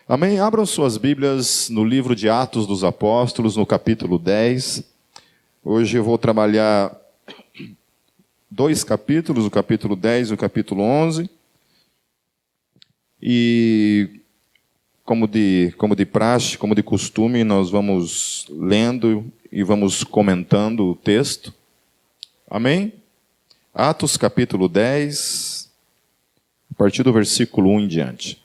Amém? Abram suas Bíblias no livro de Atos dos Apóstolos, no capítulo 10. Hoje eu vou trabalhar dois capítulos, o capítulo 10 e o capítulo 11. E como de praxe, como de costume, nós vamos lendo e vamos comentando o texto. Amém? Atos capítulo 10, a partir do versículo 1 em diante.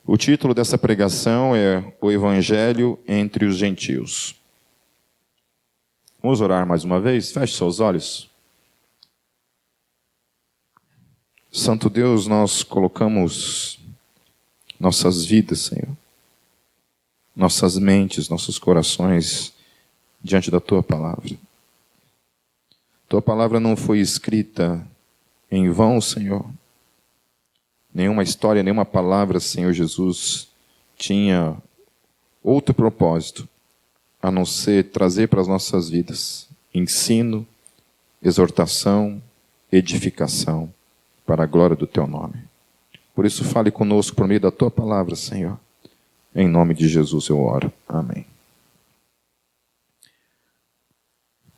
O título dessa pregação é O Evangelho entre os Gentios. Vamos orar mais uma vez? Feche seus olhos. Santo Deus, nós colocamos nossas vidas, Senhor, nossas mentes, nossos corações diante da Tua Palavra. Tua Palavra não foi escrita em vão, Senhor. Nenhuma história, nenhuma palavra, Senhor Jesus, tinha outro propósito, a não ser trazer para as nossas vidas ensino, exortação, edificação, para a glória do Teu nome. Por isso, fale conosco por meio da Tua Palavra, Senhor. Em nome de Jesus eu oro. Amém.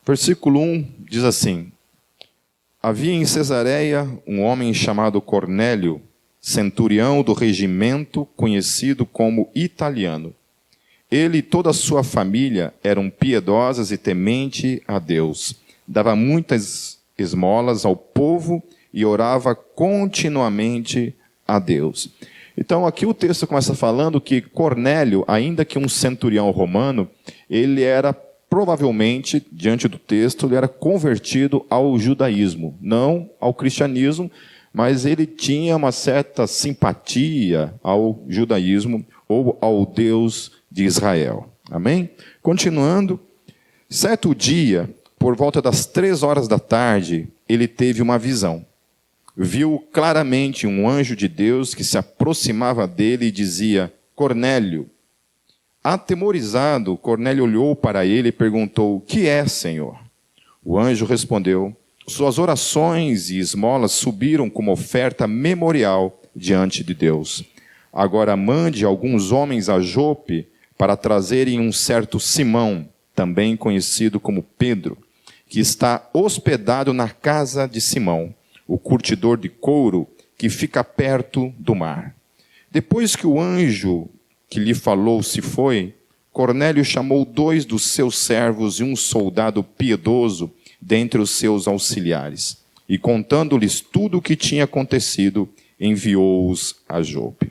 Versículo 1 diz assim: Havia em Cesareia um homem chamado Cornélio, centurião do regimento, conhecido como Italiano. Ele e toda a sua família eram piedosas e temente a Deus. Dava muitas esmolas ao povo e orava continuamente a Deus. Então aqui o texto começa falando que Cornélio, ainda que um centurião romano, ele era provavelmente, diante do texto, ele era convertido ao judaísmo, não ao cristianismo, mas ele tinha uma certa simpatia ao judaísmo ou ao Deus de Israel. Amém? Continuando, certo dia, por volta das 3 da tarde, ele teve uma visão. Viu claramente um anjo de Deus que se aproximava dele e dizia: Cornélio. Atemorizado, Cornélio olhou para ele e perguntou: O que é, Senhor? O anjo respondeu: Suas orações e esmolas subiram como oferta memorial diante de Deus. Agora mande alguns homens a Jope para trazerem um certo Simão, também conhecido como Pedro, que está hospedado na casa de Simão, o curtidor de couro, que fica perto do mar. Depois que o anjo que lhe falou se foi, Cornélio chamou 2 dos seus servos e um soldado piedoso dentre os seus auxiliares, e contando-lhes tudo o que tinha acontecido, enviou-os a Jope.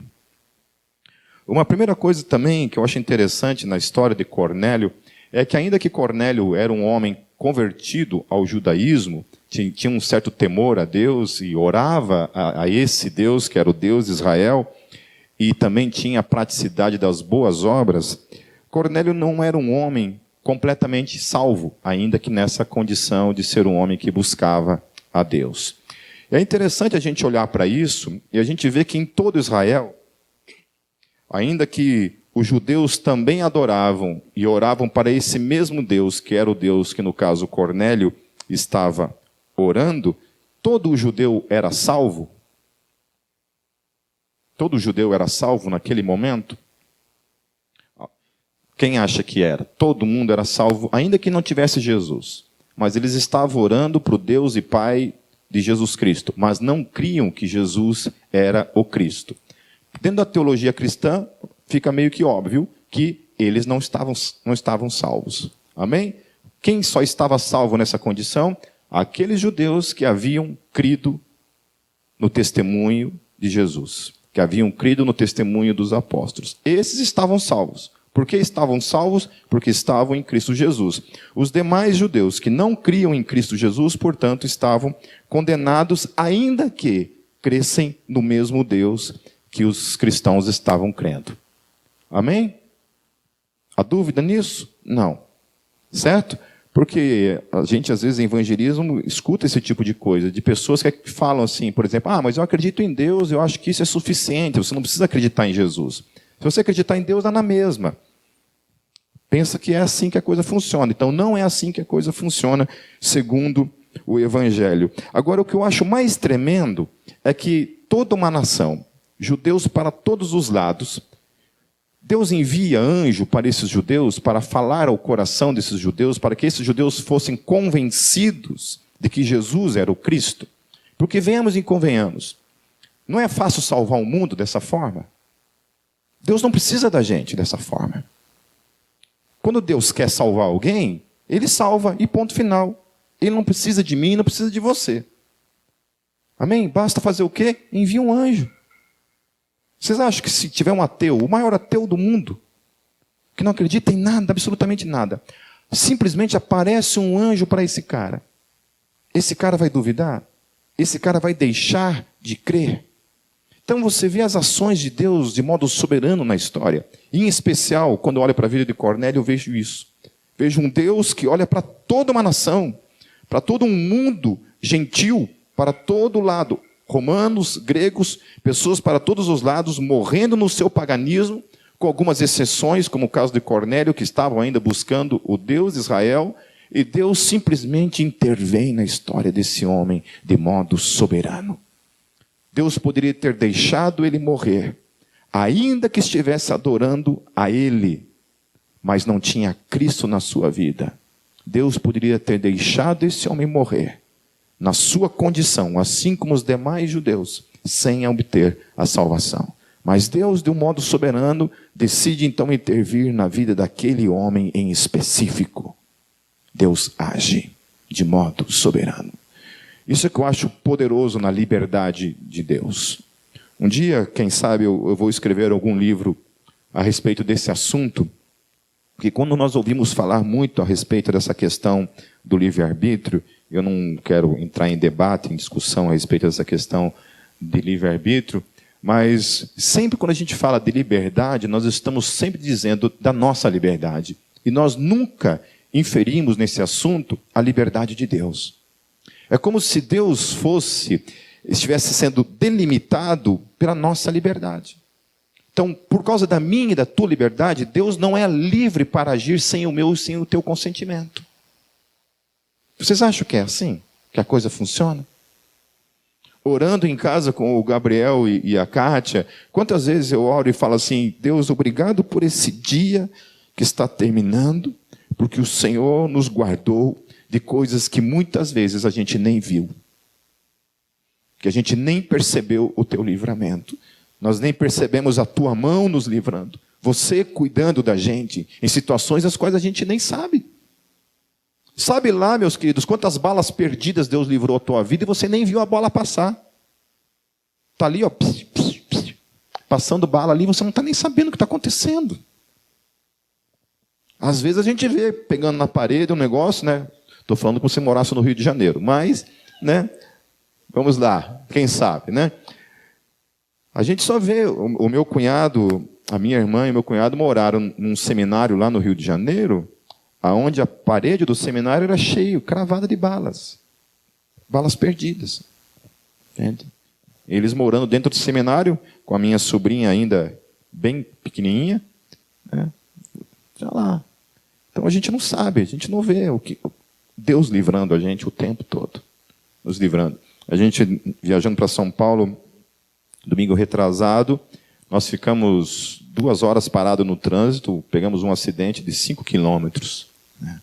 Uma primeira coisa também que eu acho interessante na história de Cornélio é que, ainda que Cornélio era um homem convertido ao judaísmo, tinha um certo temor a Deus e orava a esse Deus, que era o Deus de Israel, e também tinha a praticidade das boas obras, Cornélio não era um homem completamente salvo, ainda que nessa condição de ser um homem que buscava a Deus. E é interessante a gente olhar para isso e a gente vê que em todo Israel, ainda que os judeus também adoravam e oravam para esse mesmo Deus, que era o Deus que, no caso, Cornélio estava orando, todo judeu era salvo? Todo judeu era salvo naquele momento? Quem acha que era? Todo mundo era salvo, ainda que não tivesse Jesus. Mas eles estavam orando para o Deus e Pai de Jesus Cristo, mas não criam que Jesus era o Cristo. Dentro da teologia cristã, fica meio que óbvio que eles não estavam salvos. Amém? Quem só estava salvo nessa condição? Aqueles judeus que haviam crido no testemunho de Jesus, que haviam crido no testemunho dos apóstolos. Esses estavam salvos. Por que estavam salvos? Porque estavam em Cristo Jesus. Os demais judeus que não criam em Cristo Jesus, portanto, estavam condenados, ainda que crescem no mesmo Deus que os cristãos estavam crendo. Amém? Há dúvida nisso? Não. Certo? Porque a gente, às vezes, em evangelismo, escuta esse tipo de coisa, de pessoas que falam assim, por exemplo, mas eu acredito em Deus, eu acho que isso é suficiente, você não precisa acreditar em Jesus. Se você acreditar em Deus, dá na mesma. Pensa que é assim que a coisa funciona. Então, não é assim que a coisa funciona, segundo o Evangelho. Agora, o que eu acho mais tremendo é que toda uma nação, judeus para todos os lados, Deus envia anjo para esses judeus, para falar ao coração desses judeus, para que esses judeus fossem convencidos de que Jesus era o Cristo. Porque venhamos e convenhamos, não é fácil salvar o mundo dessa forma. Deus não precisa da gente dessa forma. Quando Deus quer salvar alguém, Ele salva e ponto final. Ele não precisa de mim, não precisa de você. Amém? Basta fazer o quê? Envia um anjo. Vocês acham que se tiver um ateu, o maior ateu do mundo, que não acredita em nada, absolutamente nada, simplesmente aparece um anjo para esse cara vai duvidar? Esse cara vai deixar de crer? Então você vê as ações de Deus de modo soberano na história. E, em especial, quando eu olho para a vida de Cornélio, eu vejo isso. Vejo um Deus que olha para toda uma nação, para todo um mundo gentil, para todo lado. Romanos, gregos, pessoas para todos os lados, morrendo no seu paganismo, com algumas exceções, como o caso de Cornélio, que estavam ainda buscando o Deus de Israel, e Deus simplesmente intervém na história desse homem de modo soberano. Deus poderia ter deixado ele morrer, ainda que estivesse adorando a ele, mas não tinha Cristo na sua vida. Deus poderia ter deixado esse homem morrer, na sua condição, assim como os demais judeus, sem obter a salvação. Mas Deus, de um modo soberano, decide então intervir na vida daquele homem em específico. Deus age de modo soberano. Isso é que eu acho poderoso na liberdade de Deus. Um dia, quem sabe, eu vou escrever algum livro a respeito desse assunto, porque quando nós ouvimos falar muito a respeito dessa questão do livre-arbítrio, eu não quero entrar em debate, em discussão a respeito dessa questão de livre-arbítrio, mas sempre quando a gente fala de liberdade, nós estamos sempre dizendo da nossa liberdade. E nós nunca inferimos nesse assunto a liberdade de Deus. É como se Deus estivesse sendo delimitado pela nossa liberdade. Então, por causa da minha e da tua liberdade, Deus não é livre para agir sem o meu e sem o teu consentimento. Vocês acham que é assim? Que a coisa funciona? Orando em casa com o Gabriel e a Kátia, quantas vezes eu oro e falo assim: Deus, obrigado por esse dia que está terminando, porque o Senhor nos guardou de coisas que muitas vezes a gente nem viu, que a gente nem percebeu o teu livramento. Nós nem percebemos a tua mão nos livrando. Você cuidando da gente em situações as quais a gente nem sabe. Sabe lá, meus queridos, quantas balas perdidas Deus livrou a tua vida e você nem viu a bola passar. Está ali, ó, passando bala ali, você não está nem sabendo o que está acontecendo. Às vezes a gente vê pegando na parede um negócio, né? Estou falando como se morasse no Rio de Janeiro, mas, né? Vamos lá, quem sabe, né? A gente só vê, o meu cunhado, a minha irmã e o meu cunhado moraram num seminário lá no Rio de Janeiro, aonde a parede do seminário era cheia, cravada de balas. Balas perdidas. Entende? Eles morando dentro do seminário, com a minha sobrinha ainda bem pequenininha, né? Já lá. Então a gente não sabe, a gente não vê o que Deus livrando a gente o tempo todo. Nos livrando. A gente, viajando para São Paulo, domingo retrasado, nós ficamos 2 horas parados no trânsito, pegamos um acidente de 5 quilômetros. Né?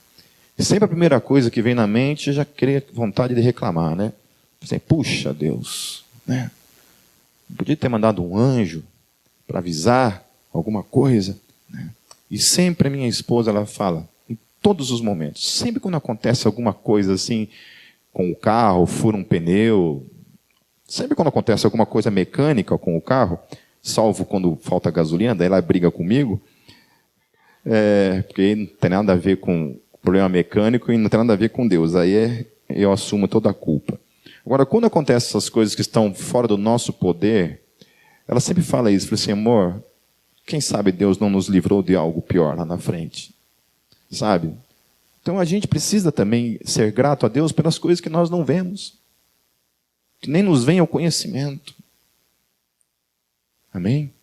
E sempre a primeira coisa que vem na mente, já cria vontade de reclamar, né? Assim, puxa Deus, né? Podia ter mandado um anjo para avisar alguma coisa, né? E sempre a minha esposa, ela fala, em todos os momentos, sempre quando acontece alguma coisa assim, com o carro, fura um pneu, sempre quando acontece alguma coisa mecânica com o carro, salvo quando falta gasolina, daí ela briga comigo, porque não tem nada a ver com problema mecânico e não tem nada a ver com Deus. Aí eu assumo toda a culpa. Agora, quando acontecem essas coisas que estão fora do nosso poder, ela sempre fala isso, fala assim, amor, quem sabe Deus não nos livrou de algo pior lá na frente? Sabe? Então a gente precisa também ser grato a Deus pelas coisas que nós não vemos, que nem nos vem ao conhecimento. Amém?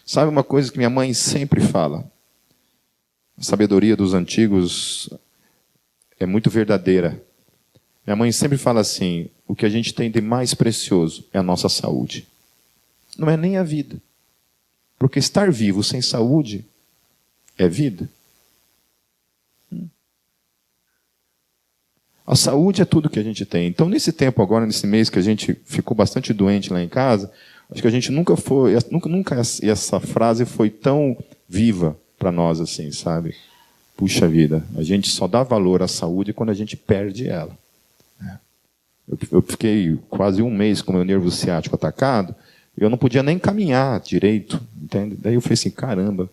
Sabe uma coisa que minha mãe sempre fala? A sabedoria dos antigos é muito verdadeira. Minha mãe sempre fala assim, o que a gente tem de mais precioso é a nossa saúde. Não é nem a vida. Porque estar vivo sem saúde é vida. A saúde é tudo que a gente tem. Então, nesse tempo agora, nesse mês que a gente ficou bastante doente lá em casa, acho que a gente nunca essa frase foi tão viva para nós assim, sabe? Puxa vida, a gente só dá valor à saúde quando a gente perde ela. Eu fiquei quase um mês com o meu nervo ciático atacado, e eu não podia nem caminhar direito, entende? Daí eu falei assim, caramba,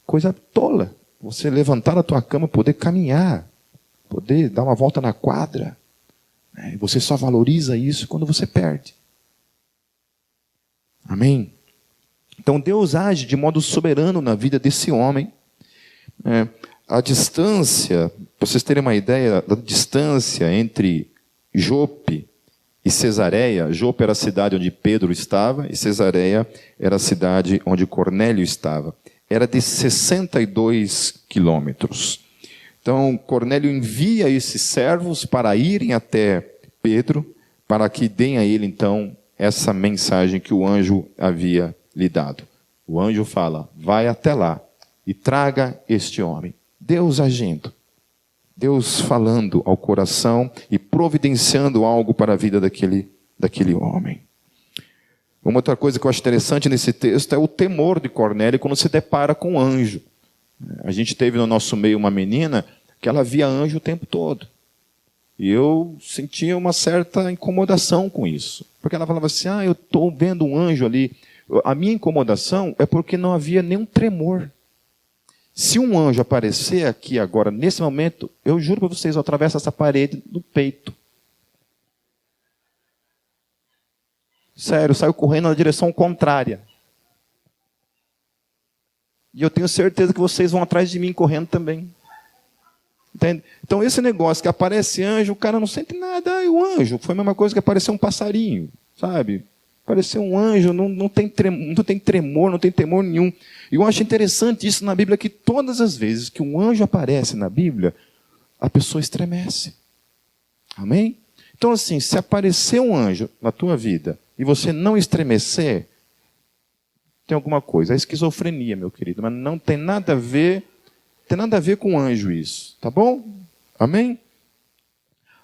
coisa tola, você levantar da tua cama, poder caminhar, poder dar uma volta na quadra. E você só valoriza isso quando você perde. Amém? Então Deus age de modo soberano na vida desse homem. A distância, para vocês terem uma ideia da distância entre Jope e Cesareia, Jope era a cidade onde Pedro estava, e Cesareia era a cidade onde Cornélio estava. Era de 62 quilômetros. Então, Cornélio envia esses servos para irem até Pedro, para que deem a ele, então, essa mensagem que o anjo havia lhe dado. O anjo fala, vai até lá e traga este homem. Deus agindo. Deus falando ao coração e providenciando algo para a vida daquele homem. Uma outra coisa que eu acho interessante nesse texto é o temor de Cornélio quando se depara com um anjo. A gente teve no nosso meio uma menina que ela via anjo o tempo todo. E eu sentia uma certa incomodação com isso. Porque ela falava assim, eu estou vendo um anjo ali. A minha incomodação é porque não havia nenhum tremor. Se um anjo aparecer aqui agora, nesse momento, eu juro para vocês, eu atravesso essa parede no peito. Sério, eu saio correndo na direção contrária. E eu tenho certeza que vocês vão atrás de mim correndo também. Entende? Então esse negócio que aparece anjo, o cara não sente nada. O anjo foi a mesma coisa que aparecer um passarinho, sabe? Aparecer um anjo, não tem tremor, não tem temor nenhum. E eu acho interessante isso na Bíblia, que todas as vezes que um anjo aparece na Bíblia, a pessoa estremece. Amém? Então assim, se aparecer um anjo na tua vida e você não estremecer, tem alguma coisa. É esquizofrenia, meu querido, mas não tem nada a ver, com anjo isso. Tá bom? Amém?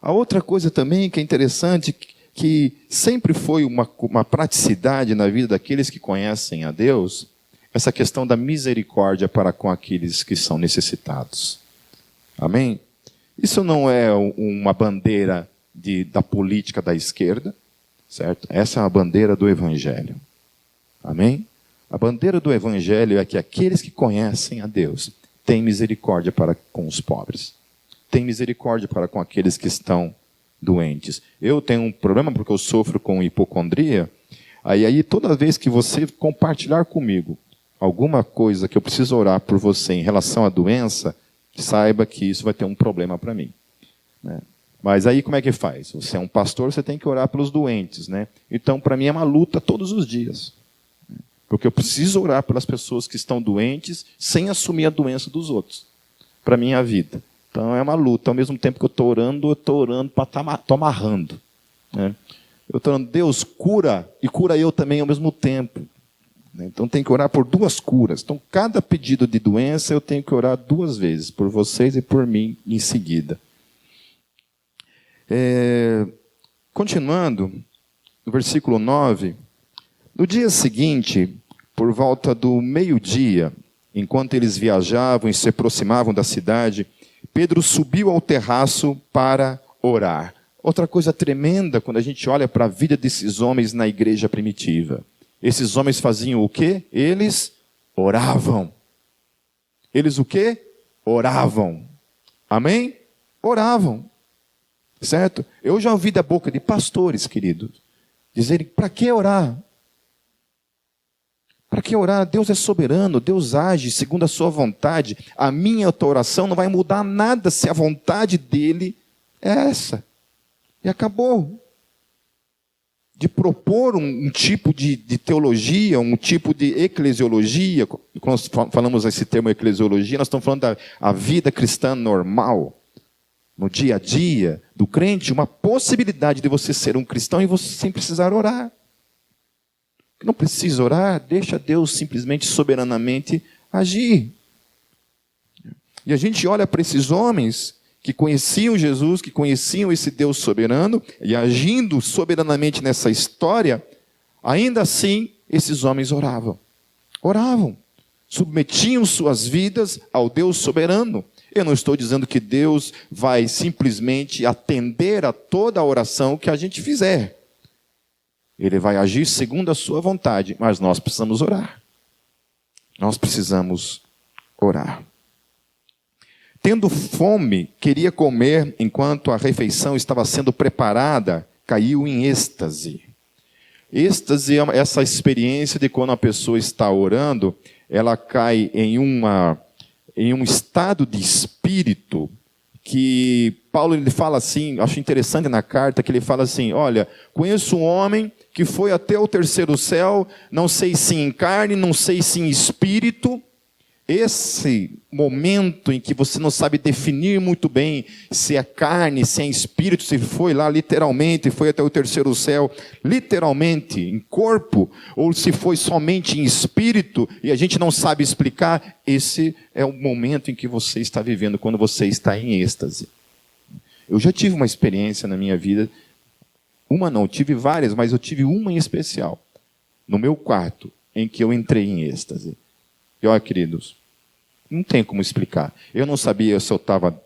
A outra coisa também que é interessante, que sempre foi uma praticidade na vida daqueles que conhecem a Deus, essa questão da misericórdia para com aqueles que são necessitados. Amém? Isso não é uma bandeira da política da esquerda, certo? Essa é a bandeira do Evangelho. Amém? A bandeira do Evangelho é que aqueles que conhecem a Deus têm misericórdia para com os pobres. Têm misericórdia para com aqueles que estão doentes. Eu tenho um problema porque eu sofro com hipocondria. Aí toda vez que você compartilhar comigo alguma coisa que eu preciso orar por você em relação à doença, saiba que isso vai ter um problema para mim. Né? Mas aí como é que faz? Você é um pastor, você tem que orar pelos doentes. Né? Então, para mim é uma luta todos os dias. Porque eu preciso orar pelas pessoas que estão doentes sem assumir a doença dos outros. Para mim é a vida. Então é uma luta. Ao mesmo tempo que eu estou orando para estar amarrando. Né? Eu estou orando, Deus cura e cura eu também ao mesmo tempo. Então tem que orar por duas curas. Então cada pedido de doença eu tenho que orar 2 vezes. Por vocês e por mim em seguida. Continuando, no versículo 9. No dia seguinte, por volta do meio-dia, enquanto eles viajavam e se aproximavam da cidade, Pedro subiu ao terraço para orar. Outra coisa tremenda quando a gente olha para a vida desses homens na igreja primitiva. Esses homens faziam o quê? Eles oravam. Eles o quê? Oravam. Amém? Oravam. Certo? Eu já ouvi da boca de pastores, queridos, dizerem, para que orar? Para que orar? Deus é soberano, Deus age segundo a sua vontade. A minha oração não vai mudar nada se a vontade dele é essa. E acabou. De propor um tipo de teologia, um tipo de eclesiologia. Quando nós falamos esse termo eclesiologia, nós estamos falando da vida cristã normal. No dia a dia do crente, uma possibilidade de você ser um cristão e você sem precisar orar. não precisa orar, deixa Deus simplesmente, soberanamente agir. E a gente olha para esses homens que conheciam Jesus, que conheciam esse Deus soberano, e agindo soberanamente nessa história, ainda assim, esses homens oravam. Oravam. Submetiam suas vidas ao Deus soberano. Eu não estou dizendo que Deus vai simplesmente atender a toda a oração que a gente fizer. Ele vai agir segundo a sua vontade, mas nós precisamos orar. Nós precisamos orar. Tendo fome, queria comer enquanto a refeição estava sendo preparada, caiu em êxtase. Êxtase é essa experiência de quando a pessoa está orando, ela cai em um estado de espírito que Paulo ele fala assim, acho interessante na carta, que ele fala assim, olha, conheço um homem que foi até o terceiro céu, não sei se em carne, não sei se em espírito. Esse momento em que você não sabe definir muito bem se é carne, se é espírito, se foi lá literalmente, foi até o terceiro céu, literalmente, em corpo, ou se foi somente em espírito, e a gente não sabe explicar, esse é o momento em que você está vivendo, quando você está em êxtase. Eu já tive uma experiência na minha vida, tive várias, mas eu tive uma em especial, no meu quarto, em que eu entrei em êxtase. E olha, queridos, não tem como explicar. Eu não sabia se eu estava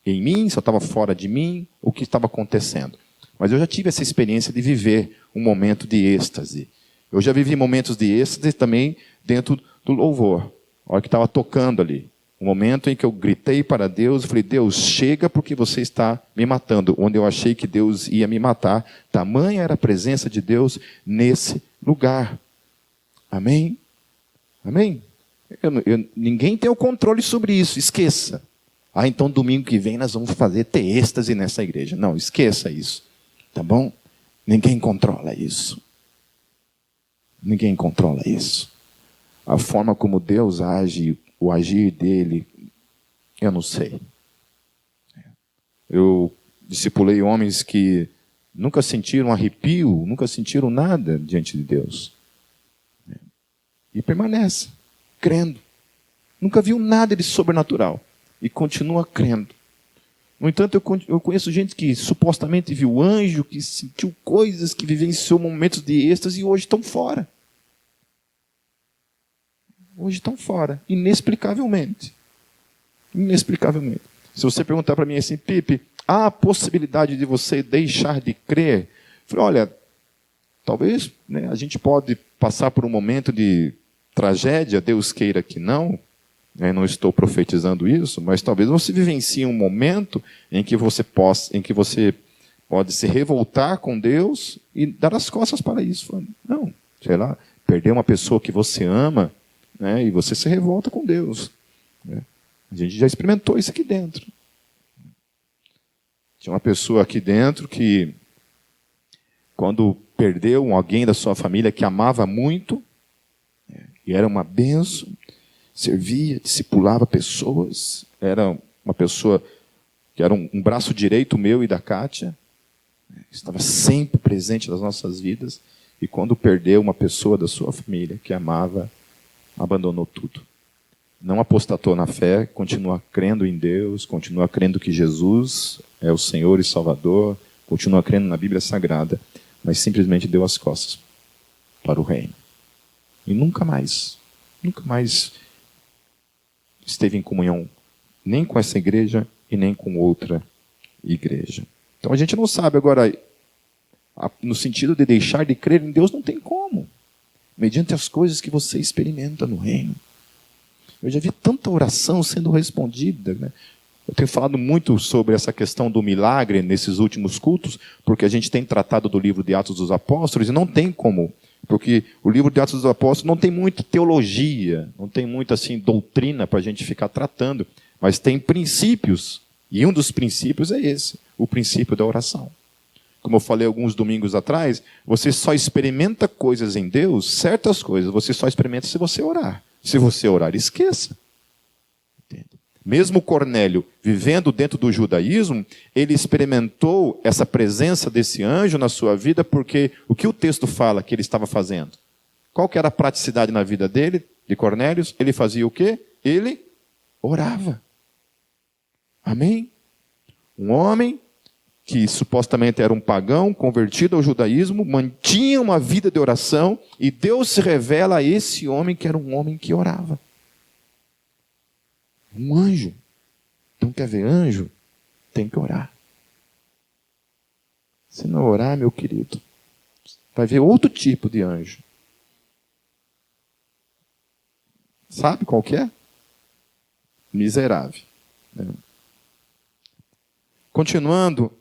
em mim, se eu estava fora de mim, o que estava acontecendo. Mas eu já tive essa experiência de viver um momento de êxtase. Eu já vivi momentos de êxtase também dentro do louvor. A hora que estava tocando ali. Um momento em que eu gritei para Deus e falei, Deus, chega porque você está me matando. Onde eu achei que Deus ia me matar. Tamanha era a presença de Deus lugar. Amém? Amém? Ninguém tem o controle sobre isso, esqueça. Então domingo que vem nós vamos ter êxtase nessa igreja. Não, esqueça isso. Tá bom? Ninguém controla isso. Ninguém controla isso. A forma como Deus age, o agir dele, eu não sei. Eu discipulei homens que nunca sentiram arrepio, nunca sentiram nada diante de Deus. E permanece, crendo. Nunca viu nada de sobrenatural. E continua crendo. No entanto, eu conheço gente que supostamente viu anjo, que sentiu coisas, que vivenciou momentos de êxtase e hoje estão fora. Hoje estão fora. Inexplicavelmente. Inexplicavelmente. Se você perguntar para mim assim, Pipe, há a possibilidade de você deixar de crer? Eu falei, olha, talvez a gente pode passar por um momento de tragédia, Deus queira que não, não estou profetizando isso, mas talvez você vivencie um momento em que você pode se revoltar com Deus e dar as costas para isso. Não, sei lá, perder uma pessoa que você ama, e você se revolta com Deus. A gente já experimentou isso aqui dentro. Tinha uma pessoa aqui dentro que, quando perdeu alguém da sua família que amava muito, e era uma bênção, servia, discipulava pessoas, era uma pessoa que era um braço direito meu e da Kátia, estava sempre presente nas nossas vidas, e quando perdeu uma pessoa da sua família que amava, abandonou tudo. Não apostatou na fé, continua crendo em Deus, continua crendo que Jesus é o Senhor e Salvador, continua crendo na Bíblia Sagrada, mas simplesmente deu as costas para o reino. E nunca mais esteve em comunhão nem com essa igreja e nem com outra igreja. Então a gente não sabe agora, no sentido de deixar de crer em Deus, não tem como. Mediante as coisas que você experimenta no reino. Eu já vi tanta oração sendo respondida, Eu tenho falado muito sobre essa questão do milagre nesses últimos cultos, porque a gente tem tratado do livro de Atos dos Apóstolos e não tem como. Porque o livro de Atos dos Apóstolos não tem muita teologia, não tem muita doutrina para a gente ficar tratando, mas tem princípios, e um dos princípios é esse, o princípio da oração. Como eu falei alguns domingos atrás, você só experimenta coisas em Deus, certas coisas, você só experimenta se você orar. Se você orar, esqueça. Entende? Mesmo Cornélio, vivendo dentro do judaísmo, ele experimentou essa presença desse anjo na sua vida, porque o que o texto fala que ele estava fazendo? Qual que era a praticidade na vida dele, de Cornélio? Ele fazia o quê? Ele orava. Amém? Um homem que supostamente era um pagão, convertido ao judaísmo, mantinha uma vida de oração, e Deus se revela a esse homem que era um homem que orava. Um anjo. Então quer ver anjo? Tem que orar. Se não orar, meu querido, vai ver outro tipo de anjo. Sabe qual que é? Miserável. Continuando,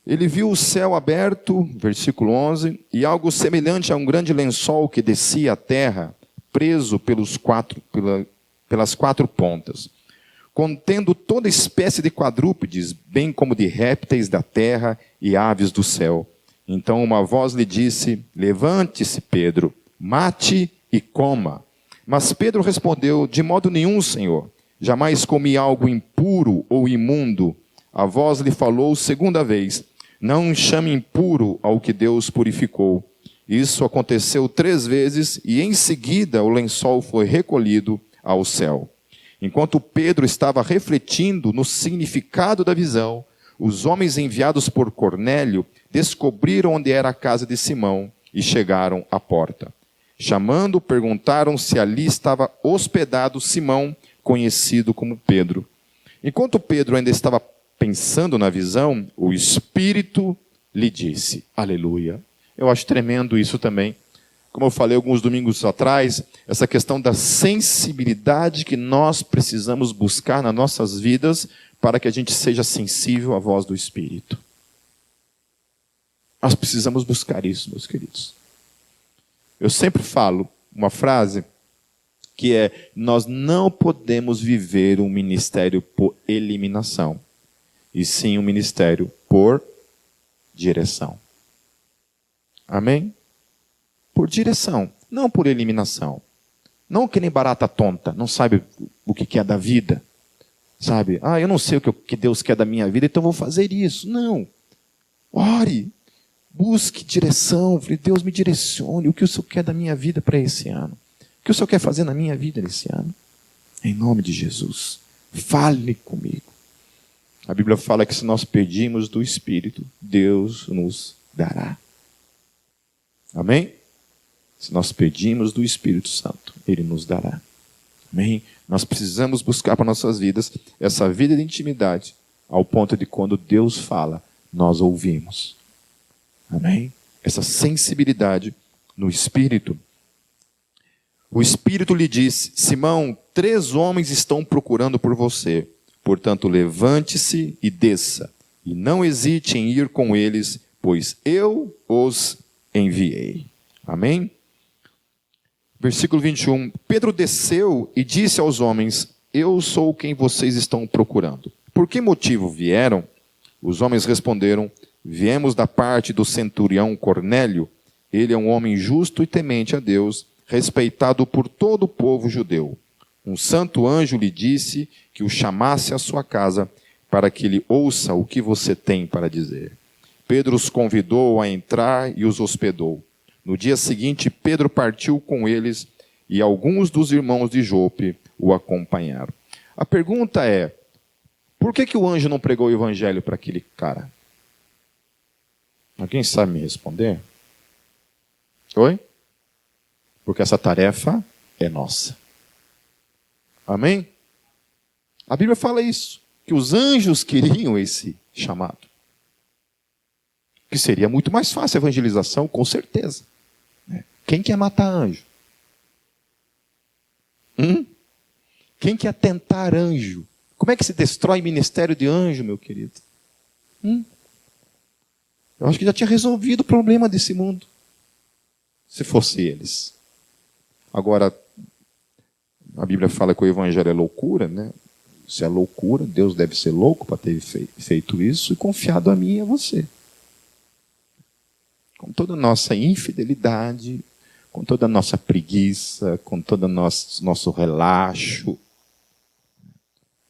ele viu o céu aberto, versículo 11, e algo semelhante a um grande lençol que descia à terra, preso pelas quatro pontas, contendo toda espécie de quadrúpedes, bem como de répteis da terra e aves do céu. Então uma voz lhe disse: levante-se, Pedro, mate e coma. Mas Pedro respondeu: de modo nenhum, Senhor, jamais comi algo impuro ou imundo. A voz lhe falou segunda vez: não chame impuro ao que Deus purificou. Isso aconteceu 3 vezes, e em seguida o lençol foi recolhido ao céu. Enquanto Pedro estava refletindo no significado da visão, os homens enviados por Cornélio descobriram onde era a casa de Simão e chegaram à porta. Chamando, perguntaram se ali estava hospedado Simão, conhecido como Pedro. Enquanto Pedro ainda estava pensando na visão, o Espírito lhe disse: aleluia. Eu acho tremendo isso também. Como eu falei alguns domingos atrás, essa questão da sensibilidade que nós precisamos buscar nas nossas vidas para que a gente seja sensível à voz do Espírito. Nós precisamos buscar isso, meus queridos. Eu sempre falo uma frase que é: nós não podemos viver um ministério por eliminação, e sim um ministério por direção. Amém? Por direção, não por eliminação. Não que nem barata tonta, não sabe o que é da vida. Sabe? Eu não sei o que Deus quer da minha vida, então vou fazer isso. Não. Ore, busque direção. Deus, me direcione. O que o Senhor quer da minha vida para esse ano? O que o Senhor quer fazer na minha vida nesse ano? Em nome de Jesus, fale comigo. A Bíblia fala que se nós pedimos do Espírito, Deus nos dará. Amém? Se nós pedimos do Espírito Santo, Ele nos dará. Amém? Nós precisamos buscar para nossas vidas essa vida de intimidade, ao ponto de quando Deus fala, nós ouvimos. Amém? Essa sensibilidade no Espírito. O Espírito lhe disse: Simão, 3 homens estão procurando por você. Portanto, levante-se e desça, e não hesite em ir com eles, pois eu os enviei. Amém? Versículo 21. Pedro desceu e disse aos homens: eu sou quem vocês estão procurando. Por que motivo vieram? Os homens responderam: viemos da parte do centurião Cornélio. Ele é um homem justo e temente a Deus, respeitado por todo o povo judeu. Um santo anjo lhe disse que o chamasse à sua casa para que ele ouça o que você tem para dizer. Pedro os convidou a entrar e os hospedou. No dia seguinte, Pedro partiu com eles e alguns dos irmãos de Jope o acompanharam. A pergunta é: por que o anjo não pregou o evangelho para aquele cara? Alguém sabe me responder? Oi? Porque essa tarefa é nossa. Amém? A Bíblia fala isso, que os anjos queriam esse chamado. Que seria muito mais fácil a evangelização, com certeza. Quem quer matar anjo? Quem quer tentar anjo? Como é que se destrói ministério de anjo, meu querido? Eu acho que já tinha resolvido o problema desse mundo, se fosse eles. Agora, a Bíblia fala que o evangelho é loucura, né? Se é loucura, Deus deve ser louco para ter feito isso e confiado a mim e a você. Com toda a nossa infidelidade, com toda a nossa preguiça, com todo o nosso relaxo,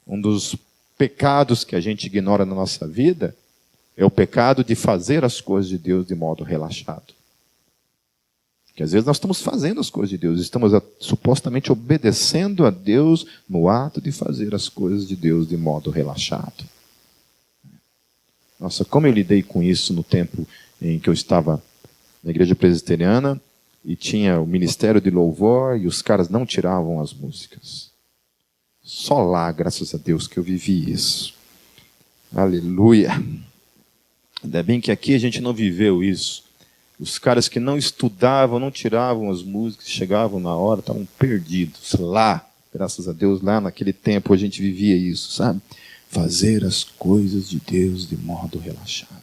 Um dos pecados que a gente ignora na nossa vida é o pecado de fazer as coisas de Deus de modo relaxado. Porque às vezes nós estamos fazendo as coisas de Deus, estamos supostamente obedecendo a Deus no ato de fazer as coisas de Deus de modo relaxado. Nossa, como eu lidei com isso no tempo em que eu estava na igreja presbiteriana e tinha o ministério de louvor e os caras não tiravam as músicas. Só lá, graças a Deus, que eu vivi isso. Aleluia. Ainda bem que aqui a gente não viveu isso. Os caras que não estudavam, não tiravam as músicas, chegavam na hora, estavam perdidos. Lá, graças a Deus, lá naquele tempo a gente vivia isso, sabe? Fazer as coisas de Deus de modo relaxado.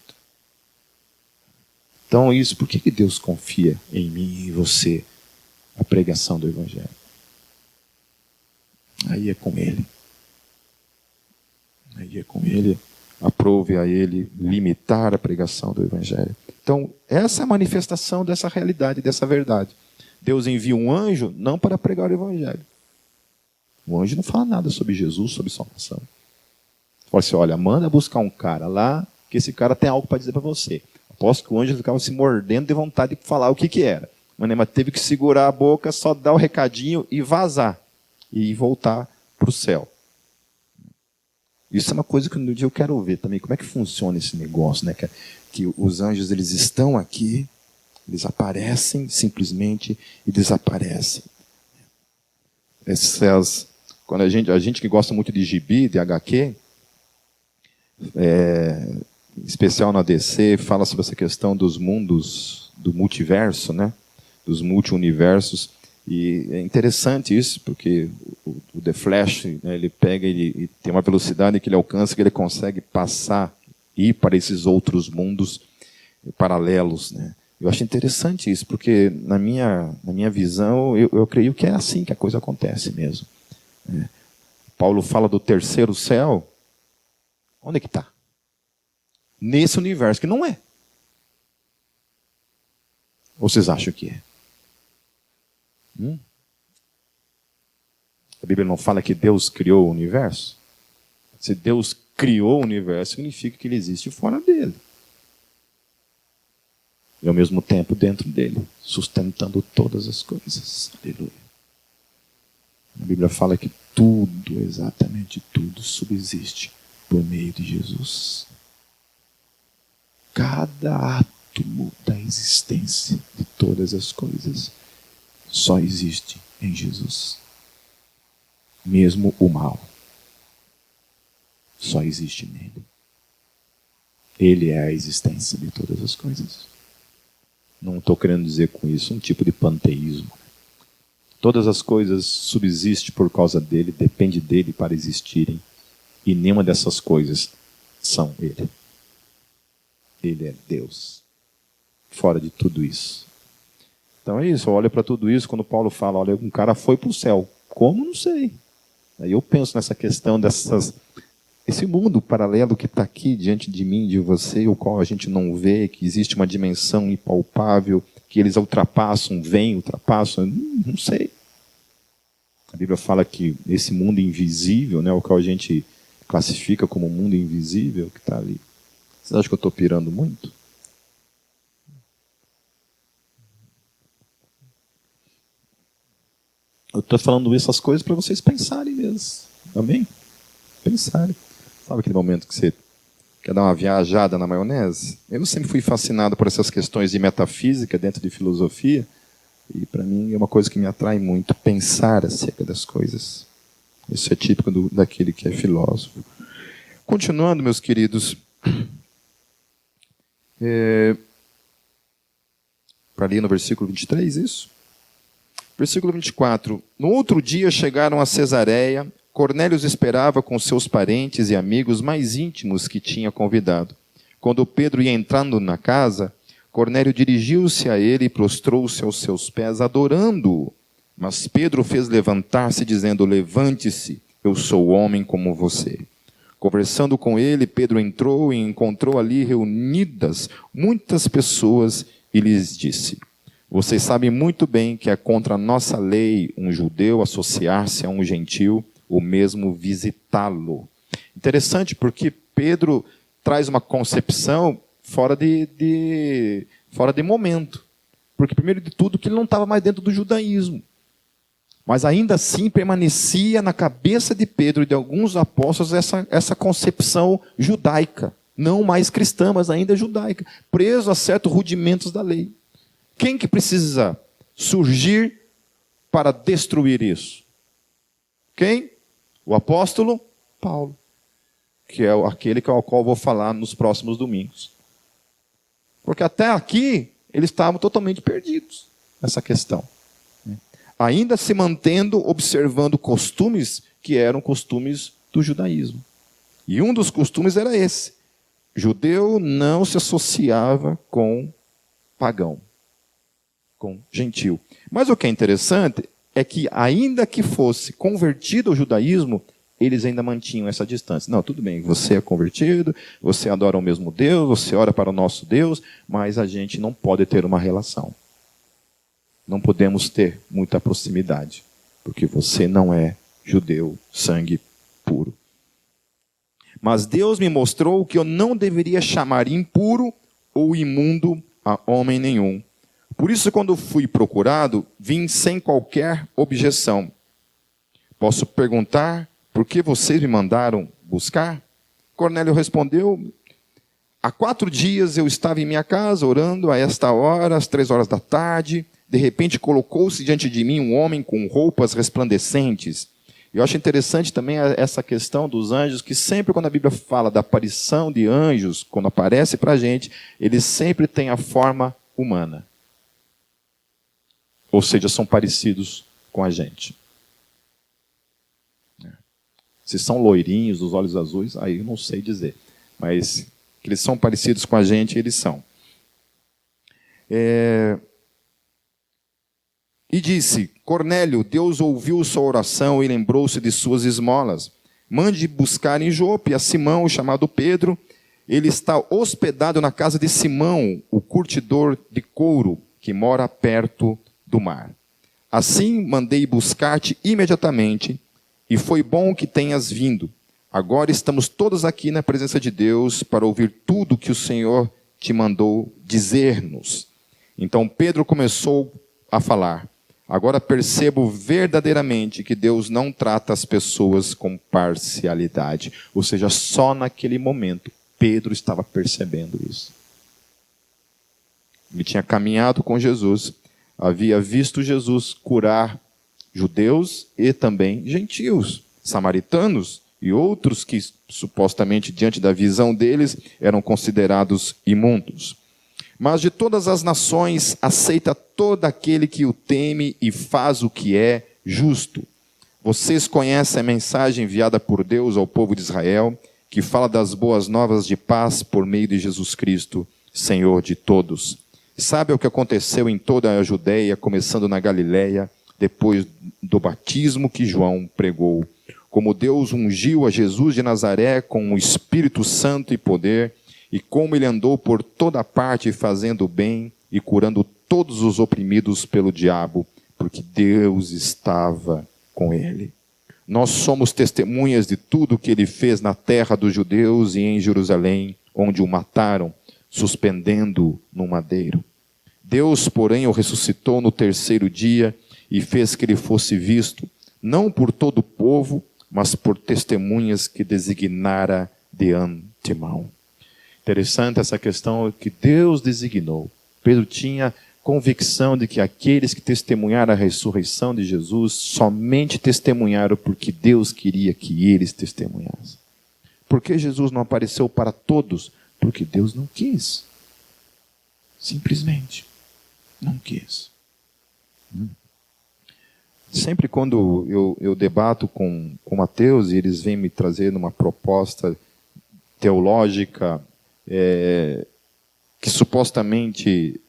Então isso, por que Deus confia em mim e em você a pregação do Evangelho? Aí é com Ele. Aí é com Ele. Aprove a Ele limitar a pregação do Evangelho. Então, essa é a manifestação dessa realidade, dessa verdade. Deus envia um anjo não para pregar o Evangelho. O anjo não fala nada sobre Jesus, sobre salvação. Fala assim, olha, manda buscar um cara lá, que esse cara tem algo para dizer para você. Aposto que o anjo ficava se mordendo de vontade de falar o que era. Mas teve que segurar a boca, só dar o recadinho e vazar. E voltar para o céu. Isso é uma coisa que um dia eu quero ver também. Como é que funciona esse negócio, né? Que os anjos, eles estão aqui, eles aparecem simplesmente e desaparecem. Quando a gente que gosta muito de gibi, de HQ, em especial na DC, fala sobre essa questão dos mundos, do multiverso, né? Dos multi-universos. E é interessante isso, porque o The Flash, né, ele pega e tem uma velocidade que ele alcança, que ele consegue passar, ir para esses outros mundos paralelos, né? Eu acho interessante isso, porque na minha visão, eu creio que é assim que a coisa acontece mesmo. Paulo fala do terceiro céu. Onde é que está? Nesse universo, que não é. Ou vocês acham que é? A Bíblia não fala que Deus criou o universo? Se Deus criou o universo, significa que ele existe fora dele. E ao mesmo tempo dentro dele, sustentando todas as coisas. Aleluia. A Bíblia fala que tudo, exatamente tudo, subsiste por meio de Jesus. Cada átomo da existência de todas as coisas só existe em Jesus. Mesmo o mal só existe nele. Ele é a existência de todas as coisas. Não estou querendo dizer com isso um tipo de panteísmo. Todas as coisas subsistem por causa dele, depende dele para existirem. E nenhuma dessas coisas são ele. Ele é Deus. Fora de tudo isso. Então é isso, olha para tudo isso, quando Paulo fala, olha, um cara foi para o céu. Como? Não sei. Aí eu penso nessa questão esse mundo paralelo que está aqui diante de mim, de você, o qual a gente não vê, que existe uma dimensão impalpável, que eles ultrapassam, ultrapassam, não sei. A Bíblia fala que esse mundo invisível, né, o qual a gente classifica como mundo invisível, que está ali. Vocês acham que eu estou pirando muito? Eu estou falando essas coisas para vocês pensarem mesmo. Amém? Pensarem. Sabe aquele momento que você quer dar uma viajada na maionese? Eu sempre fui fascinado por essas questões de metafísica dentro de filosofia. E para mim é uma coisa que me atrai muito, pensar acerca das coisas. Isso é típico daquele que é filósofo. Continuando, meus queridos. Para ali no versículo 23, isso? Versículo 24. No outro dia chegaram a Cesareia. Cornélio os esperava com seus parentes e amigos mais íntimos que tinha convidado. Quando Pedro ia entrando na casa, Cornélio dirigiu-se a ele e prostrou-se aos seus pés, adorando-o. Mas Pedro fez levantar-se, dizendo, levante-se, eu sou homem como você. Conversando com ele, Pedro entrou e encontrou ali reunidas muitas pessoas e lhes disse, vocês sabem muito bem que é contra a nossa lei um judeu associar-se a um gentil. o mesmo visitá-lo. Interessante porque Pedro traz uma concepção fora de momento. Porque, primeiro de tudo, que ele não estava mais dentro do judaísmo. Mas ainda assim permanecia na cabeça de Pedro e de alguns apóstolos essa concepção judaica. Não mais cristã, mas ainda judaica. Preso a certos rudimentos da lei. Quem que precisa surgir para destruir isso? Quem? O apóstolo Paulo. Que é aquele ao qual eu vou falar nos próximos domingos. Porque até aqui eles estavam totalmente perdidos nessa questão. Ainda se mantendo, observando costumes que eram costumes do judaísmo. E um dos costumes era esse. Judeu não se associava com pagão, com gentil. Mas o que é interessante é que, ainda que fosse convertido ao judaísmo, eles ainda mantinham essa distância. Não, tudo bem, você é convertido, você adora o mesmo Deus, você ora para o nosso Deus, mas a gente não pode ter uma relação. Não podemos ter muita proximidade, porque você não é judeu, sangue puro. Mas Deus me mostrou que eu não deveria chamar impuro ou imundo a homem nenhum. Por isso, quando fui procurado, vim sem qualquer objeção. Posso perguntar, por que vocês me mandaram buscar? Cornélio respondeu, há 4 dias eu estava em minha casa, orando a esta hora, às 3 horas da tarde. De repente colocou-se diante de mim um homem com roupas resplandecentes. Eu acho interessante também essa questão dos anjos, que sempre quando a Bíblia fala da aparição de anjos, quando aparece para a gente, eles sempre têm a forma humana. Ou seja, são parecidos com a gente. Se são loirinhos, dos olhos azuis, aí eu não sei dizer. Mas que eles são parecidos com a gente, eles são. E disse, Cornélio, Deus ouviu sua oração e lembrou-se de suas esmolas. Mande buscar em Jope a Simão, chamado Pedro. Ele está hospedado na casa de Simão, o curtidor de couro, que mora perto do mar. Assim mandei buscar-te imediatamente, e foi bom que tenhas vindo. Agora estamos todos aqui na presença de Deus para ouvir tudo que o Senhor te mandou dizer-nos. Então Pedro começou a falar. Agora percebo verdadeiramente que Deus não trata as pessoas com parcialidade. Ou seja, só naquele momento Pedro estava percebendo isso. Ele tinha caminhado com Jesus, havia visto Jesus curar judeus e também gentios, samaritanos e outros que supostamente, diante da visão deles, eram considerados imundos. Mas de todas as nações aceita todo aquele que o teme e faz o que é justo. Vocês conhecem a mensagem enviada por Deus ao povo de Israel, que fala das boas novas de paz por meio de Jesus Cristo, Senhor de todos. Sabe o que aconteceu em toda a Judeia, começando na Galileia, depois do batismo que João pregou. Como Deus ungiu a Jesus de Nazaré com o Espírito Santo e poder, e como ele andou por toda parte fazendo o bem e curando todos os oprimidos pelo diabo, porque Deus estava com ele. Nós somos testemunhas de tudo que ele fez na terra dos judeus e em Jerusalém, onde o mataram, suspendendo-o no madeiro. Deus, porém, o ressuscitou no 3º dia e fez que ele fosse visto, não por todo o povo, mas por testemunhas que designara de antemão. Interessante essa questão que Deus designou. Pedro tinha convicção de que aqueles que testemunharam a ressurreição de Jesus somente testemunharam porque Deus queria que eles testemunhassem. Por que Jesus não apareceu para todos? Porque Deus não quis. Simplesmente não quis. Sempre quando eu debato com ateus e eles vêm me trazer uma proposta teológica que supostamente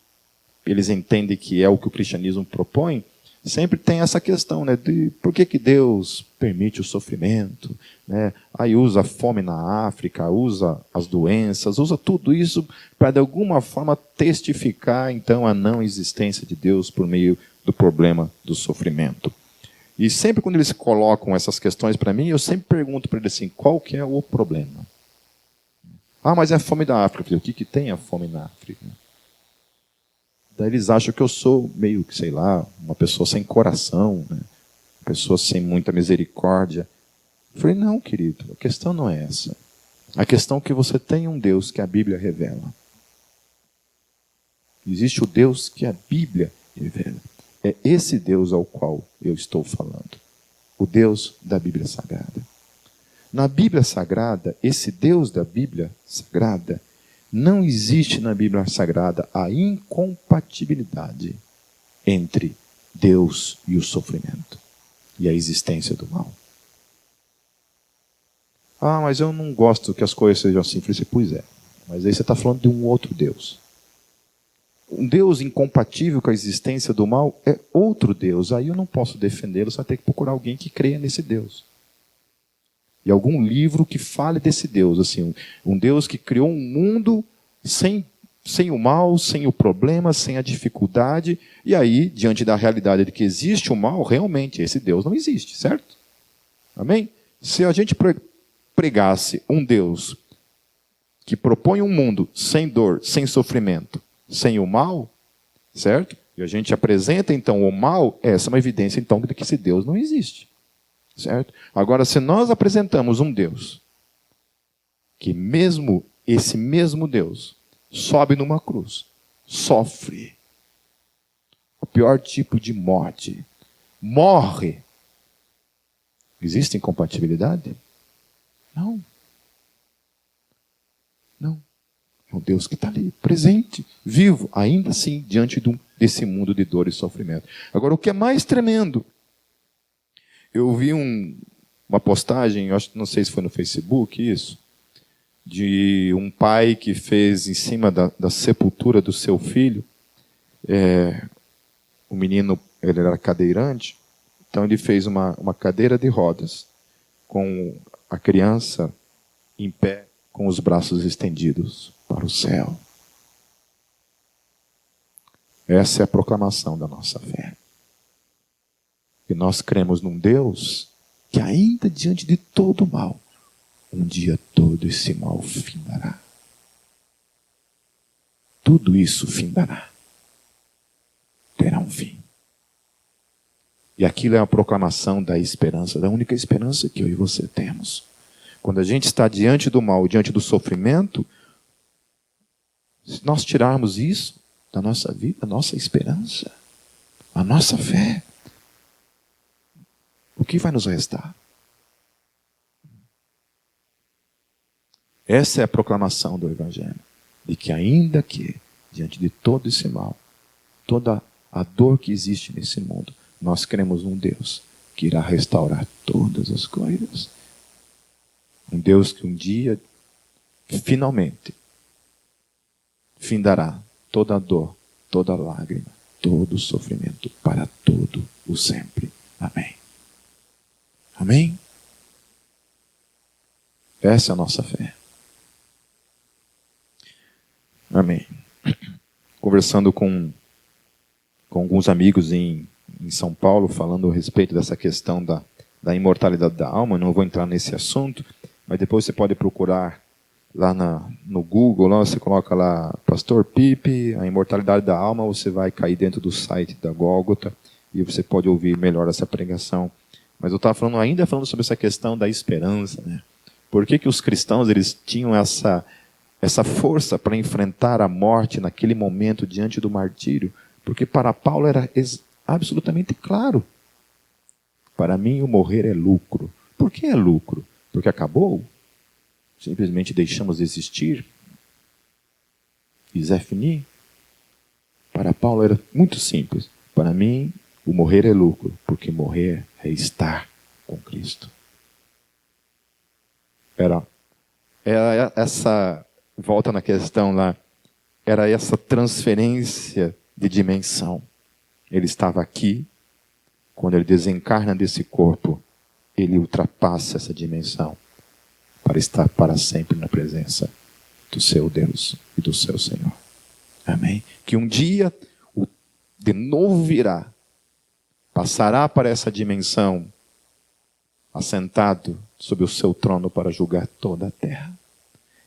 eles entendem que é o que o cristianismo propõe, sempre tem essa questão, né, de por que Deus permite o sofrimento, né? Aí usa a fome na África, usa as doenças, usa tudo isso para de alguma forma testificar então a não existência de Deus por meio do problema do sofrimento. E sempre quando eles colocam essas questões para mim, eu sempre pergunto para eles assim, qual que é o problema? Ah, mas é a fome da África. Eu falei, o que tem a fome na África? Daí eles acham que eu sou meio, sei lá, uma pessoa sem coração, né? Uma pessoa sem muita misericórdia. Eu falei, não, querido, a questão não é essa. A questão é que você tem um Deus que a Bíblia revela. Existe o Deus que a Bíblia revela. É esse Deus ao qual eu estou falando. O Deus da Bíblia Sagrada. Na Bíblia Sagrada, esse Deus da Bíblia Sagrada, não existe na Bíblia Sagrada a incompatibilidade entre Deus e o sofrimento e a existência do mal. Ah, mas eu não gosto que as coisas sejam assim. Eu falei, pois é, mas aí você está falando de um outro Deus. Um Deus incompatível com a existência do mal é outro Deus. Aí eu não posso defendê-lo, você vai ter que procurar alguém que creia nesse Deus. E algum livro que fale desse Deus, assim, um Deus que criou um mundo sem o mal, sem o problema, sem a dificuldade, e aí, diante da realidade de que existe o mal, realmente esse Deus não existe, certo? Amém? Se a gente pregasse um Deus que propõe um mundo sem dor, sem sofrimento, sem o mal, certo? E a gente apresenta então o mal, essa é uma evidência então de que esse Deus não existe. Certo? Agora, se nós apresentamos um Deus, que mesmo esse mesmo Deus sobe numa cruz, sofre o pior tipo de morte, morre, existe incompatibilidade? Não. Não. É um Deus que está ali, presente, vivo, ainda assim, diante desse mundo de dor e sofrimento. Agora, o que é mais tremendo, eu vi uma postagem, eu não sei se foi no Facebook isso, de um pai que fez em cima da sepultura do seu filho. O menino, ele era cadeirante, então ele fez uma cadeira de rodas, com a criança em pé, com os braços estendidos para o céu. Essa é a proclamação da nossa fé. E nós cremos num Deus que ainda diante de todo o mal, um dia todo esse mal findará. Tudo isso findará. Terá um fim. E aquilo é a proclamação da esperança, da única esperança que eu e você temos. Quando a gente está diante do mal, diante do sofrimento, se nós tirarmos isso da nossa vida, a nossa esperança, a nossa fé, o que vai nos restar? Essa é a proclamação do Evangelho. De que ainda que, diante de todo esse mal, toda a dor que existe nesse mundo, nós cremos num Deus que irá restaurar todas as coisas. Um Deus que um dia, finalmente, findará toda a dor, toda a lágrima, todo o sofrimento, para todo o sempre. Amém. Amém? Essa é a nossa fé. Amém. Conversando com alguns amigos em São Paulo, falando a respeito dessa questão da imortalidade da alma, não vou entrar nesse assunto, mas depois você pode procurar lá no Google, lá você coloca lá Pastor Pipe, a imortalidade da alma, você vai cair dentro do site da Gólgota e você pode ouvir melhor essa pregação. Mas eu estava ainda falando sobre essa questão da esperança, né? Por que os cristãos eles tinham essa força para enfrentar a morte naquele momento diante do martírio? Porque para Paulo era absolutamente claro. Para mim o morrer é lucro. Por que é lucro? Porque acabou? Simplesmente deixamos de existir? Is fini? Para Paulo era muito simples. Para mim o morrer é lucro, porque morrer é estar com Cristo. Era essa, volta na questão lá, era essa transferência de dimensão. Ele estava aqui, quando ele desencarna desse corpo, ele ultrapassa essa dimensão para estar para sempre na presença do seu Deus e do seu Senhor. Amém? Que um dia de novo virá passará para essa dimensão, assentado sobre o seu trono para julgar toda a terra.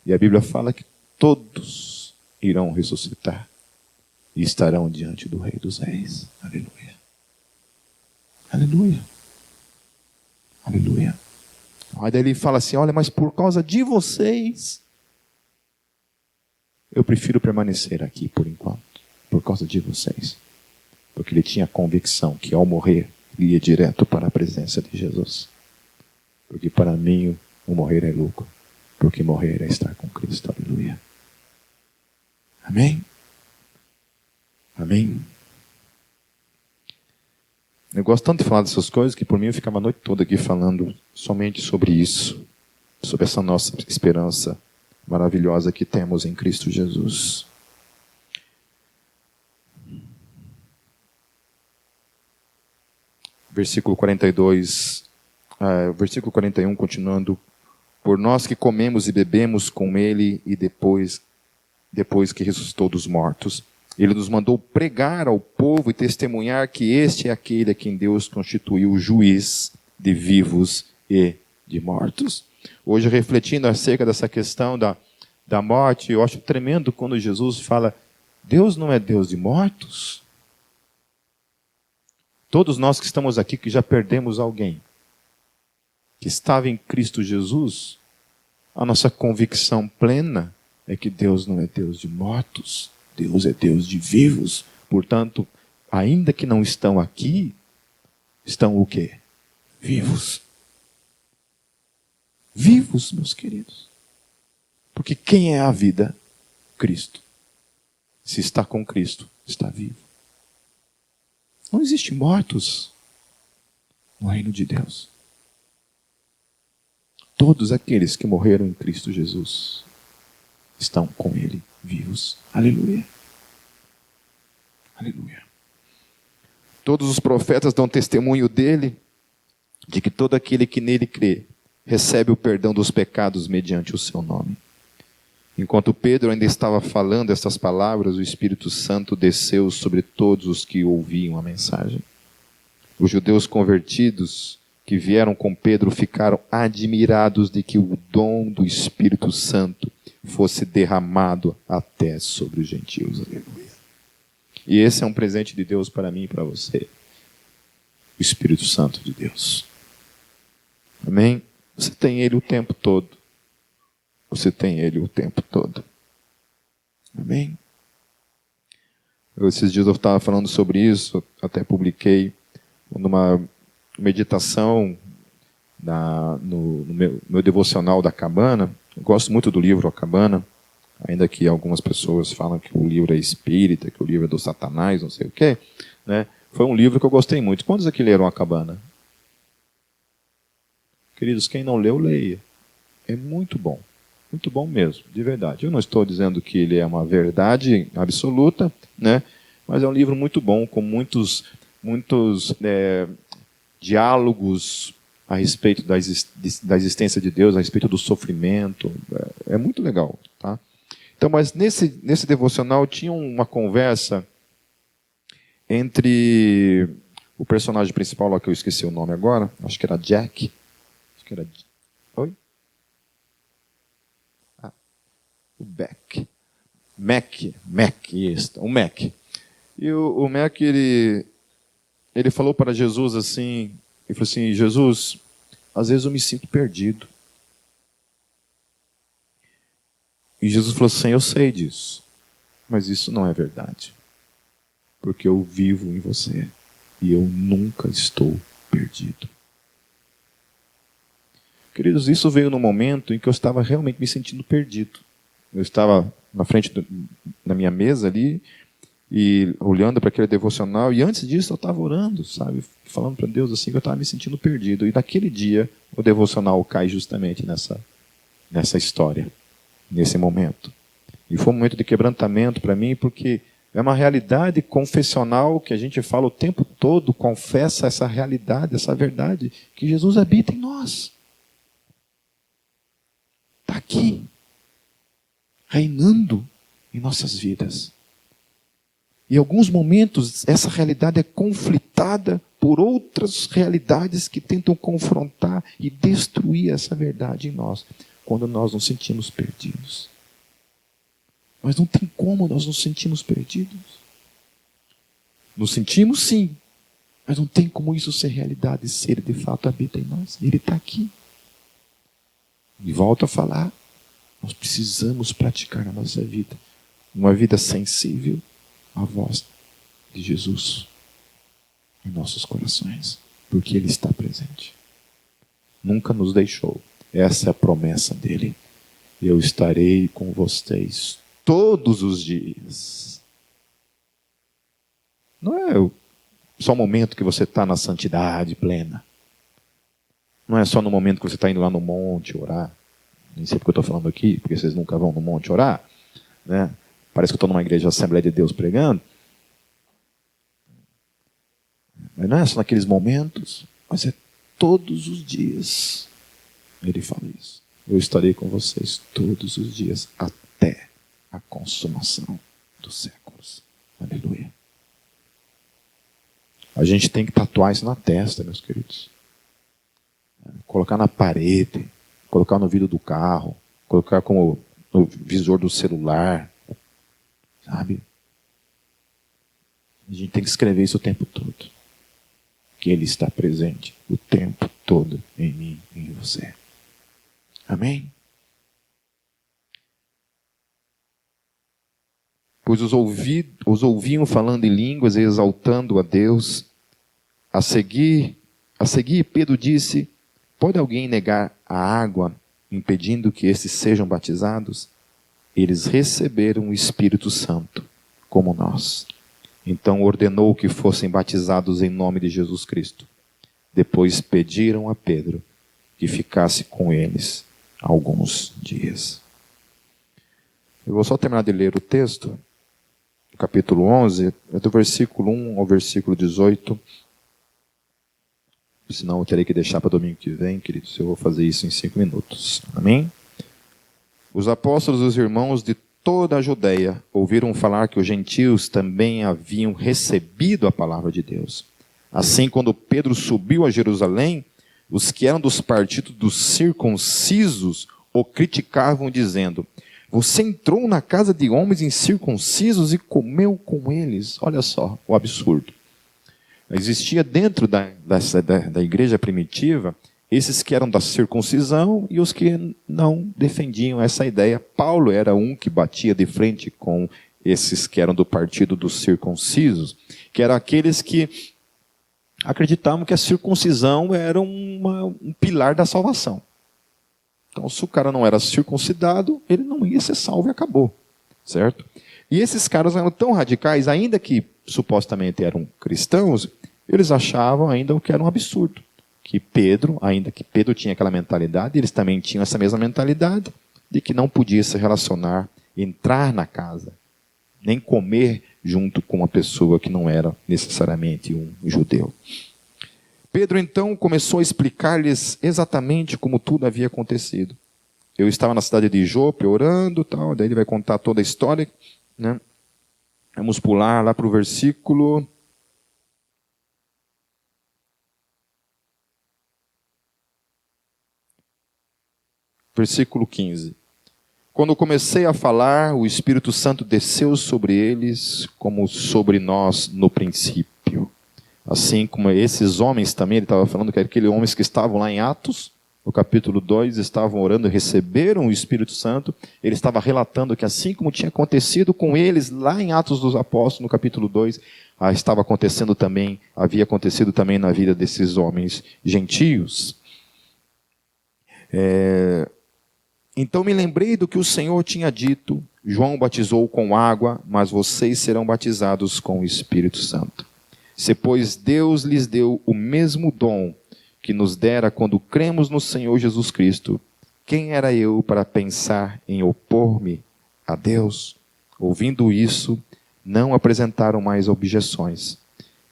E a Bíblia fala que todos irão ressuscitar e estarão diante do Rei dos Reis. Aleluia. Aleluia. Aleluia. Aí daí ele fala assim, olha, mas por causa de vocês, eu prefiro permanecer aqui por enquanto. Por causa de vocês. Porque ele tinha a convicção que ao morrer, ele ia direto para a presença de Jesus. Porque para mim, o morrer é lucro. Porque morrer é estar com Cristo. Aleluia. Amém? Amém? Eu gosto tanto de falar dessas coisas que por mim eu ficava a noite toda aqui falando somente sobre isso. Sobre essa nossa esperança maravilhosa que temos em Cristo Jesus. Versículo 42, versículo 41, continuando. Por nós que comemos e bebemos com Ele e depois que ressuscitou dos mortos, Ele nos mandou pregar ao povo e testemunhar que este é aquele a quem Deus constituiu juiz de vivos e de mortos. Hoje, refletindo acerca dessa questão da morte, eu acho tremendo quando Jesus fala, Deus não é Deus de mortos? Todos nós que estamos aqui, que já perdemos alguém, que estava em Cristo Jesus, a nossa convicção plena é que Deus não é Deus de mortos, Deus é Deus de vivos. Portanto, ainda que não estão aqui, estão o quê? Vivos. Vivos, meus queridos. Porque quem é a vida? Cristo. Se está com Cristo, está vivo. Não existe mortos no reino de Deus. Todos aqueles que morreram em Cristo Jesus estão com Ele vivos. Aleluia. Aleluia. Todos os profetas dão testemunho dele, de que todo aquele que nele crê recebe o perdão dos pecados mediante o seu nome. Enquanto Pedro ainda estava falando estas palavras, o Espírito Santo desceu sobre todos os que ouviam a mensagem. Os judeus convertidos que vieram com Pedro ficaram admirados de que o dom do Espírito Santo fosse derramado até sobre os gentios. Aleluia. E esse é um presente de Deus para mim e para você. O Espírito Santo de Deus. Amém? Você tem Ele o tempo todo. Você tem Ele o tempo todo. Amém? Esses dias eu estava falando sobre isso, até publiquei numa meditação no meu devocional da Cabana. Eu gosto muito do livro A Cabana, ainda que algumas pessoas falam que o livro é espírita, que o livro é do Satanás, não sei o quê, né? Foi um livro que eu gostei muito. Quantos aqui leram A Cabana? Queridos, quem não leu, leia. É muito bom mesmo, de verdade. Eu não estou dizendo que ele é uma verdade absoluta, né? Mas é um livro muito bom, com muitos diálogos a respeito da existência de Deus, a respeito do sofrimento. É muito legal, tá? Então, mas nesse devocional tinha uma conversa entre o personagem principal, lá que eu esqueci o nome agora, acho que era Jack. Acho que era... Oi? O Beck. Mac, isso, o Mac. E o Mac, ele falou para Jesus assim, ele falou assim, Jesus, às vezes eu me sinto perdido. E Jesus falou assim, eu sei disso, mas isso não é verdade. Porque eu vivo em você e eu nunca estou perdido. Queridos, isso veio no momento em que eu estava realmente me sentindo perdido. Eu estava na frente da minha mesa ali, e olhando para aquele devocional, e antes disso eu estava orando, sabe? Falando para Deus assim, que eu estava me sentindo perdido. E naquele dia, o devocional cai justamente nessa história, nesse momento. E foi um momento de quebrantamento para mim, porque é uma realidade confessional que a gente fala o tempo todo, confessa essa realidade, essa verdade, que Jesus habita em nós. Está aqui, reinando em nossas vidas. E em alguns momentos essa realidade é conflitada por outras realidades que tentam confrontar e destruir essa verdade em nós, quando nós nos sentimos perdidos. Mas não tem como nós nos sentimos perdidos. Nos sentimos sim, mas não tem como isso ser realidade, se Ele de fato habita em nós. Ele está aqui. E volto a falar, nós precisamos praticar na nossa vida uma vida sensível à voz de Jesus em nossos corações, porque Ele está presente. Nunca nos deixou. Essa é a promessa dele. Eu estarei com vocês todos os dias. Não é só o momento que você está na santidade plena. Não é só no momento que você está indo lá no monte orar. Nem sei porque eu estou falando aqui, porque vocês nunca vão no monte orar, né? Parece que eu estou numa igreja Assembleia de Deus pregando. Mas não é só naqueles momentos, mas é todos os dias. Ele fala isso. Eu estarei com vocês todos os dias, até a consumação dos séculos. Aleluia. A gente tem que tatuar isso na testa, meus queridos. Colocar na parede, colocar no vidro do carro, colocar como no visor do celular, sabe? A gente tem que escrever isso o tempo todo. Que Ele está presente o tempo todo em mim e em você. Amém? Pois os ouviam falando em línguas e exaltando a Deus. A seguir, Pedro disse: pode alguém negar a água, impedindo que estes sejam batizados? Eles receberam o Espírito Santo, como nós. Então ordenou que fossem batizados em nome de Jesus Cristo. Depois pediram a Pedro que ficasse com eles alguns dias. Eu vou só terminar de ler o texto, no capítulo 11, do versículo 1 ao versículo 18. Senão eu terei que deixar para domingo que vem, queridos. Eu vou fazer isso em 5 minutos. Amém? Os apóstolos e os irmãos de toda a Judeia ouviram falar que os gentios também haviam recebido a palavra de Deus. Assim, quando Pedro subiu a Jerusalém, os que eram dos partidos dos circuncisos o criticavam, dizendo: você entrou na casa de homens incircuncisos e comeu com eles. Olha só o absurdo. Existia dentro da igreja primitiva esses que eram da circuncisão e os que não defendiam essa ideia. Paulo era um que batia de frente com esses que eram do partido dos circuncisos, que eram aqueles que acreditavam que a circuncisão era um pilar da salvação. Então, se o cara não era circuncidado, ele não ia ser salvo e acabou. Certo? E esses caras eram tão radicais, ainda que supostamente eram cristãos, eles achavam ainda que era um absurdo. Que Pedro, ainda que Pedro tinha aquela mentalidade, eles também tinham essa mesma mentalidade de que não podia se relacionar, entrar na casa, nem comer junto com uma pessoa que não era necessariamente um judeu. Pedro então começou a explicar-lhes exatamente como tudo havia acontecido. Eu estava na cidade de Jope orando, tal, daí ele vai contar toda a história, né? Vamos pular lá para o versículo 15. Quando comecei a falar, o Espírito Santo desceu sobre eles como sobre nós no princípio. Assim como esses homens também, ele estava falando que aqueles homens que estavam lá em Atos, no capítulo 2, estavam orando e receberam o Espírito Santo. Ele estava relatando que assim como tinha acontecido com eles lá em Atos dos Apóstolos, no capítulo 2, havia acontecido também na vida desses homens gentios. Então me lembrei do que o Senhor tinha dito: João batizou com água, mas vocês serão batizados com o Espírito Santo. Se, pois, Deus lhes deu o mesmo dom que nos dera quando cremos no Senhor Jesus Cristo, quem era eu para pensar em opor-me a Deus? Ouvindo isso, não apresentaram mais objeções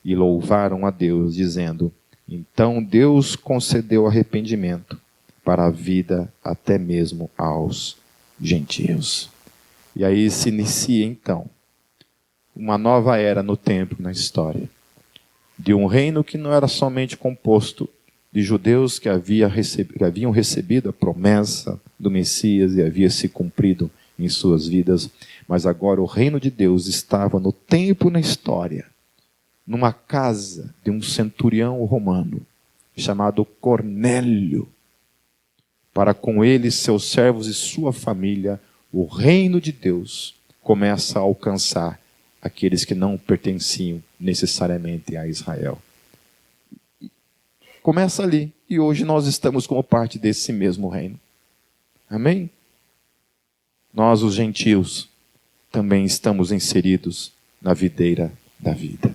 e louvaram a Deus, dizendo: então Deus concedeu arrependimento para a vida até mesmo aos gentios. E aí se inicia então uma nova era no tempo, na história. de um reino que não era somente composto de judeus que haviam recebido a promessa do Messias e havia se cumprido em suas vidas, mas agora o reino de Deus estava no tempo e na história, numa casa de um centurião romano, chamado Cornélio, para com ele, seus servos e sua família, o reino de Deus começa a alcançar aqueles que não pertenciam necessariamente a Israel. Começa ali, e hoje nós estamos como parte desse mesmo reino. Amém? Nós, os gentios, também estamos inseridos na videira da vida.